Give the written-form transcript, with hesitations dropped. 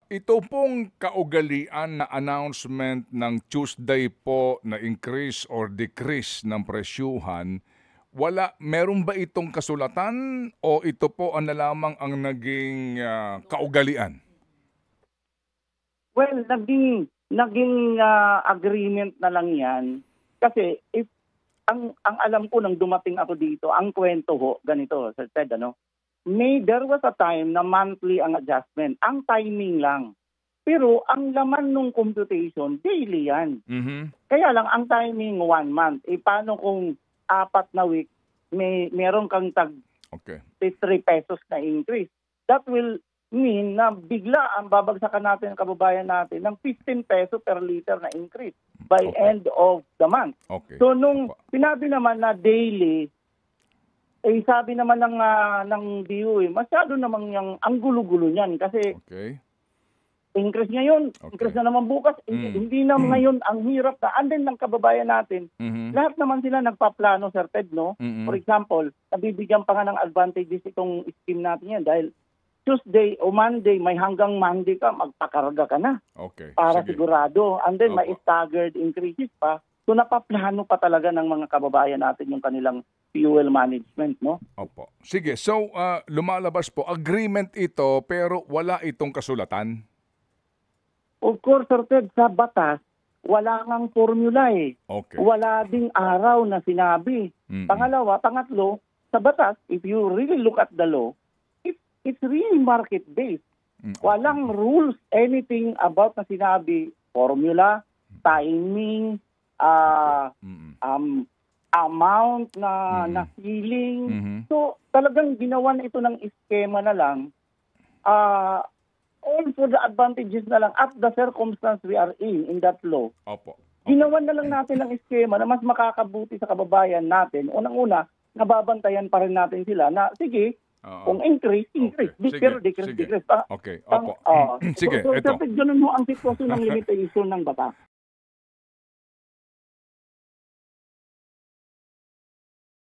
Ito pong kaugalian na announcement ng Tuesday po na increase or decrease ng presyuhan, meron ba itong kasulatan o ito po ang na lamang ang naging kaugalian? Well, naging agreement na lang 'yan. Kasi if ang alam ko nang dumating ako dito, ang kwento ho ganito, Sir Ted, there was a time na monthly ang adjustment. Ang timing lang. Pero ang laman ng computation, daily 'yan. Mhm. Kaya lang ang timing 1 month. Paano kung 4 na week meron kang tag Okay. 3 pesos na increase? That will mean na bigla ang babagsakan natin ang kababayan natin ng 15 peso per liter na increase by Okay. end of the month. Okay. So nung Opo. sinabi naman na daily, sabi naman ng DOE, masyado namang ang gulo-gulo niyan kasi Okay. increase ngayon, Okay. increase na naman bukas, hindi na ngayon ang hirap na andin ng kababayan natin. Mhm. Lahat naman sila nagpaplano, Sir Ted, no? Mhm. For example, nabibigyan pa nga ng advantages itong scheme natin yan dahil Tuesday o Monday, may hanggang Monday ka, magpakarga ka na Okay. para Sige. sigurado. And then may Opo. staggered increases pa. So napaplano pa talaga ng mga kababayan natin yung kanilang fuel management, no? Opo. Sige. So, lumalabas po, agreement ito pero wala itong kasulatan. Of course, Sir Ted, sa batas, wala ngang formula eh. Okay. Wala ding araw na sinabi. Mm-mm. Pangatlo, sa batas, if you really look at the law, it's really market-based. Mm. Walang rules, anything about na sinabi, formula, timing, Mm-mm. amount na Mhm. na ceiling. Mhm. So talagang ginawan ito ng iskema na lang, all for the advantages na lang at the circumstance we are in that law. Opo. Ginawan na lang natin ng iskema na mas makakabuti sa kababayan natin. Unang-una, nababantayan pa rin natin sila na sige, kung increase, Okay. pero Sige. decrease. Okay. Opo. Sige. So, Ito. ganun mo ang sitwasyon ng limitation ng bata.